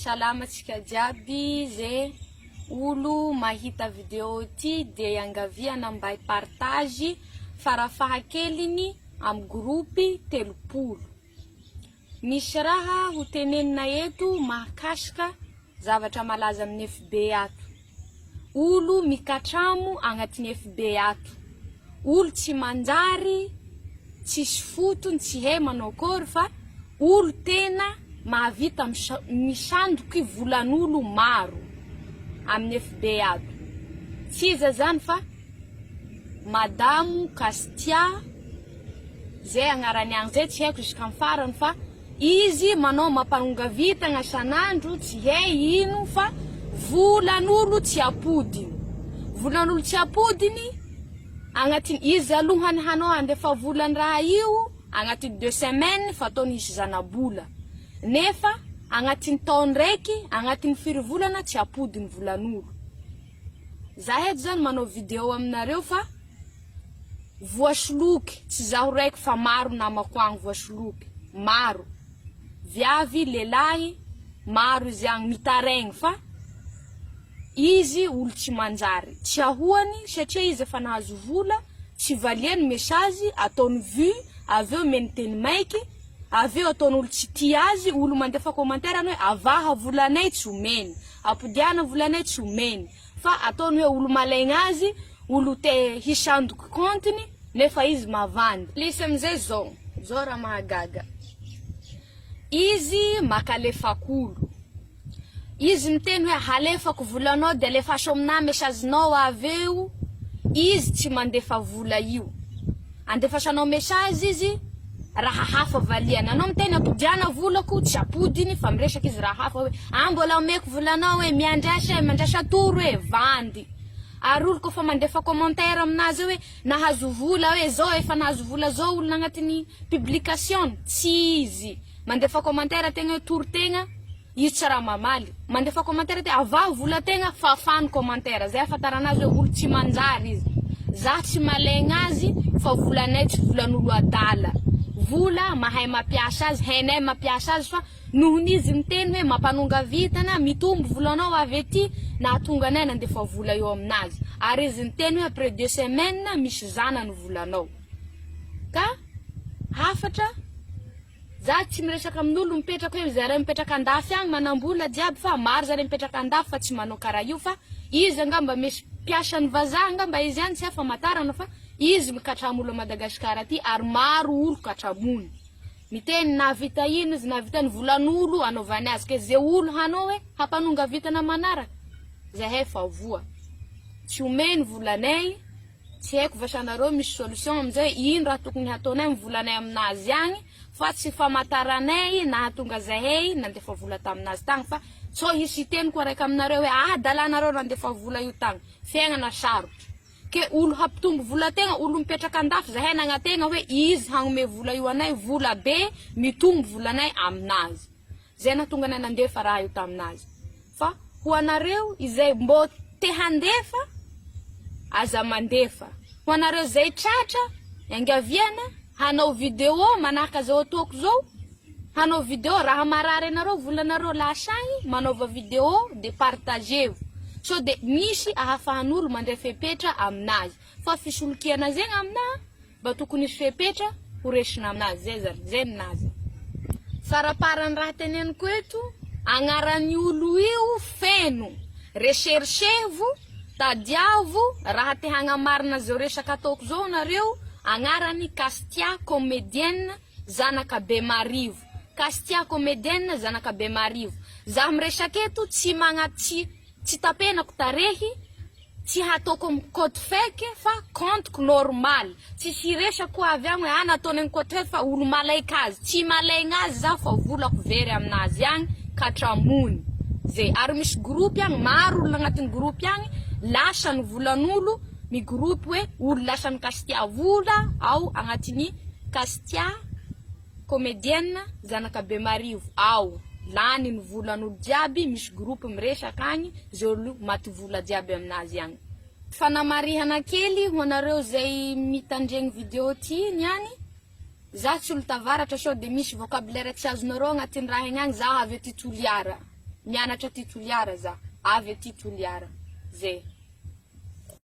Salama tsika jiaby ze olo mahita video ty de angaviana mba partage farafahakeliny am groupe telopolo. Misy raha ho tenenina eto mahakasika zavatra malaza amin'ny FB ato. Olo mikatramo agnatin'ny FB ato. Olo tsy manjary, tsisy fotony, tsy he manao akory fa olo tena mahavita misandoky volan'olo maro amin'ny FB ato. Tsy iza zany fa Madamo Kastia, zay agnarany agny zay tsy haiko jusk'amy farany fa izy manao mampanongavitagna sanandro tsy he ino fa volan'olo tsy apodiny. Volan'olo tsy apodiny agnatiny izy alohany hanao andefa volany raha io agnatiny 2 semaines fa ataony isy zanabola. Nefa agnatiny taony raiky, agnatiny 4 volana tsy apodiny volan'olo. Zaho eto zany manao video aminareo fa voasoloky, tsy zaho raiky fa maro namako agny voasoloky, maro. Viavy, lelahy, maro izy agny mitaregny fa izy olo tsy manjary. Tsy ahoany satria izy efa nahazo vola, tsy valiany message, ataony vue, aveo meny teny maiky, aveo ataony olo tsy tia azy, olo mandefa commentaire hoe avaha volanay tsy omeny, apodiana volanay tsy omeny. Fa ataony hoe olo malaigna azy, olo te hisandoky kontiny, nefa izy mavandy. Lisy amizay zao raha mahagaga. Izy makalefak'olo. Izy miteny hoe halefako volanao de alefaso amina messagenao aveo, izy tsy mandefa vola io. Andefasanao message izy, raha hafa valiana. Anao miteny apodiana volako, tsy apodiny fa miresaky izy raha hafa hoe mbola omeko volanao hoe miandrasa toro hoe vandy. Ary olo kofa mandefa commentaire aminazy hoe nahazo vola hoe zao efa nahazo vola zao olo agnatiny publication, tsy izy. Mandefa commentaire tegna hoe toro tegna, io tsy raha mamaly. Mandefa commentaire te avaha vola tegna fafany commentaire. Zay ahafantaranazy hoe olo tsy manjary izy. Za tsy malaigna azy fa volanay tsy volan'olo adala. Vola mahay mapiasa azy, hainay mapiasa azy fa nohon'izy miteny hoe mampanongavitana mitombo volanao avy ety nahatonga anay nandefa vola eo aminazy. Ary izy miteny hoe après 2 semaines misy zanany volanao. Ka hafatra za tsy miresaka amin'olo mipetraka hoe zareo mipetraka andafy agny manambola jiaby fa maro zareo mipetraka andafy fa tsy manao karaha io fa izy angamba misy piasany vazaha angamba izy any tsy hafa matarana fa izy mikatramo olo a Madagasikara aty ary maro olo katramony. Miteny navita ino izy navita ny volan'olo anaovany azy ke ze olo hanao hoe hampanongavitana manaraka. Zahay fa voa. Tsy omeny volanay, tsy haiko vasanareo misy solution amizay ino raha tokony hataonay amin'ny volanay aminazy agny fa tsy famataranay nahatonga zahay nandefa vola taminazy tagny fa so hisy teny koa raiky aminareo hoe dalanareo nandefa vola io tagny. Fiaignana sarotra. Ke olo hampitombo vola tegna, olo mipetraka andafy zahay nagnategna hoe izy hagnome vola io anay, vola be mitombo volanay aminazy. Zay nahatonga anay nandefa raha io taminazy. Fa ho anareo izay mbo te handefa, aza mandefa. Ho anareo zay tratra, angaviana, hanao video manaka zao ataoko zao, hanao video raha marary anareo, volanareo lasagny, manaova video de partagez-vous. So de misy ahafahan'olo mandray fepetra aminazy. Fa fisolokiana zegny amina, ba tokony isy fepetra horesina aminazy. Zay ninazy. Faraparany raha teneniko eto, agnaran'ny olo io feno. Recherchez-vous, tadiavo, raha te hagnamarina zao resaka ataoko zao nareo, agnarany Kastia comédienne zanaka Bemarivo. Kastia comédienne zanaka Bemarivo. Zaho miresaka eto tsy tapenako tarehy, tsy hataoko amin'ny code fake fa compte normal. Tsy siresako avy agny hoe nataony amin'ny code fake fa olo malaika azy. Tsy malaigna azy za fa volako very aminazy agny katramony. Zay. Ary misy groupe agny, maro olo agnatiny groupe agny, lasany volan'olo, mi groupe hoe olo lasany Kastia vola ao agnatiny Kastia comédienne zanaka Bemarivo ao. Lany ny volan'olo jiaby, misy groupe miresaka agny, zay olo maty vola jiaby aminazy agny. Fanamarihana kely ho anareo zay mitandregny video ty niany, za tsy olo tavaratra sao de misy vocabulaire tsy azonareo agnatiny raha igny agny, za avy ety toliara. mianatra tituliara za, avy tituliara. Zay.